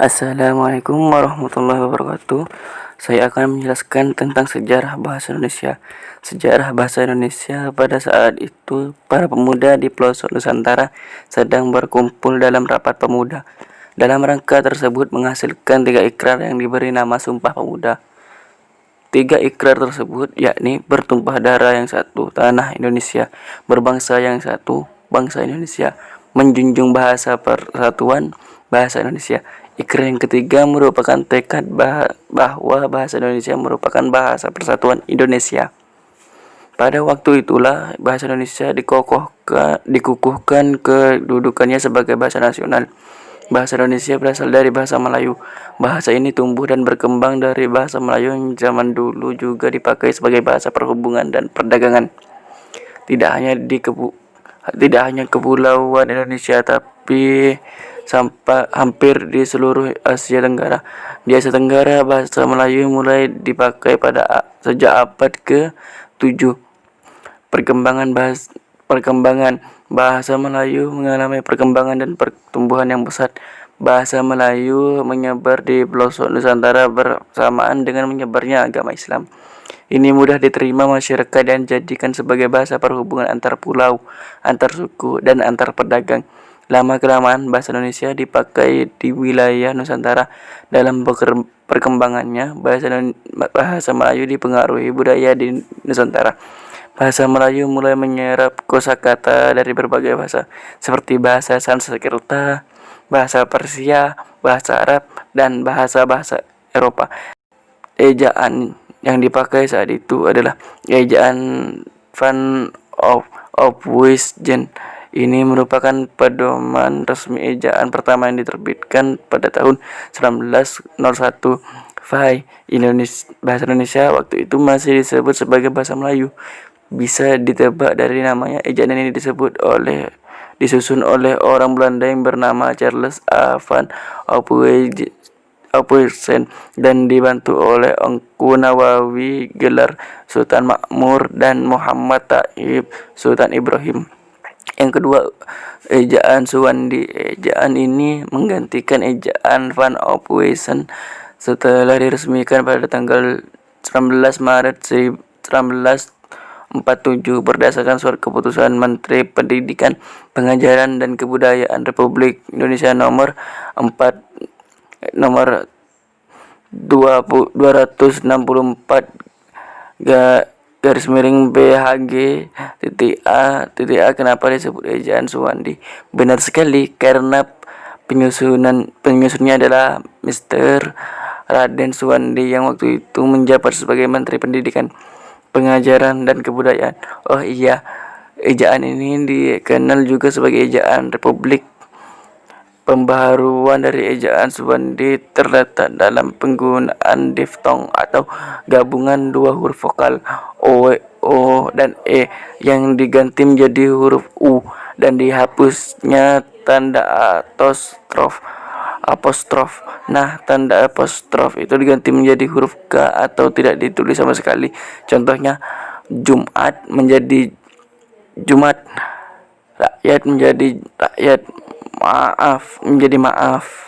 Assalamualaikum warahmatullahi wabarakatuh. Saya akan menjelaskan tentang sejarah bahasa Indonesia. Sejarah bahasa Indonesia pada saat itu, para pemuda di pelosok Nusantara sedang berkumpul dalam rapat pemuda. Dalam rangka tersebut menghasilkan 3 ikrar yang diberi nama Sumpah Pemuda. 3 ikrar tersebut yakni bertumpah darah yang satu, tanah Indonesia, berbangsa yang satu, bangsa Indonesia, menjunjung bahasa persatuan, bahasa Indonesia. Ikrar yang ketiga merupakan tekad bahwa bahasa Indonesia merupakan bahasa persatuan Indonesia. Pada waktu itulah bahasa Indonesia dikukuhkan kedudukannya sebagai bahasa nasional. Bahasa Indonesia berasal dari bahasa Melayu. Bahasa ini tumbuh dan berkembang dari bahasa Melayu yang zaman dulu juga dipakai sebagai bahasa perhubungan dan perdagangan. Tidak hanya kepulauan Indonesia, tapi hampir di seluruh Asia Tenggara. Di Asia Tenggara, bahasa Melayu mulai dipakai sejak abad ke-7. Perkembangan bahasa Melayu mengalami perkembangan dan pertumbuhan yang pesat. Bahasa Melayu menyebar di pelosok Nusantara bersamaan dengan menyebarnya agama Islam. Ini mudah diterima masyarakat dan dijadikan sebagai bahasa perhubungan antar pulau, antar suku, dan antar pedagang. Lama-kelamaan bahasa Indonesia dipakai di wilayah Nusantara. Dalam perkembangannya, bahasa Melayu dipengaruhi budaya di Nusantara. Bahasa Melayu mulai menyerap kosakata dari berbagai bahasa, seperti bahasa Sanskerta, bahasa Persia, bahasa Arab, dan bahasa-bahasa Eropa. Ejaan yang dipakai saat itu adalah ejaan Van Ophuijsen. Ini merupakan pedoman resmi ejaan pertama yang diterbitkan pada tahun 1901. Bahasa Indonesia waktu itu masih disebut sebagai bahasa Melayu. Bisa ditebak dari namanya, ejaan ini disusun oleh orang Belanda yang bernama Charles A. van Ophuijsen dan dibantu oleh Engku Nawawi Gelar, Sultan Makmur, dan Muhammad Taib, Sultan Ibrahim. Yang kedua, ejaan Suwandi. Ejaan ini menggantikan ejaan Van Ophuijsen setelah diresmikan pada tanggal 19 Maret 1947 berdasarkan surat keputusan Menteri Pendidikan, Pengajaran, dan Kebudayaan Republik Indonesia nomor 264 BHG A. Kenapa disebut ejaan Suwandi? Benar sekali, karena penyusunnya adalah Mr. Raden Suwandi yang waktu itu menjabat sebagai Menteri Pendidikan, Pengajaran, dan Kebudayaan. Oh iya, ejaan ini dikenal juga sebagai ejaan Republik. Pembaharuan dari ejaan Suwandi terletak dalam penggunaan diftong atau gabungan dua huruf vokal O dan E yang diganti menjadi huruf U dan dihapusnya tanda apostrof. Nah, tanda apostrof itu diganti menjadi huruf K atau tidak ditulis sama sekali. Contohnya, Jumat menjadi Jumat, rakyat menjadi rakyat, maaf menjadi maaf.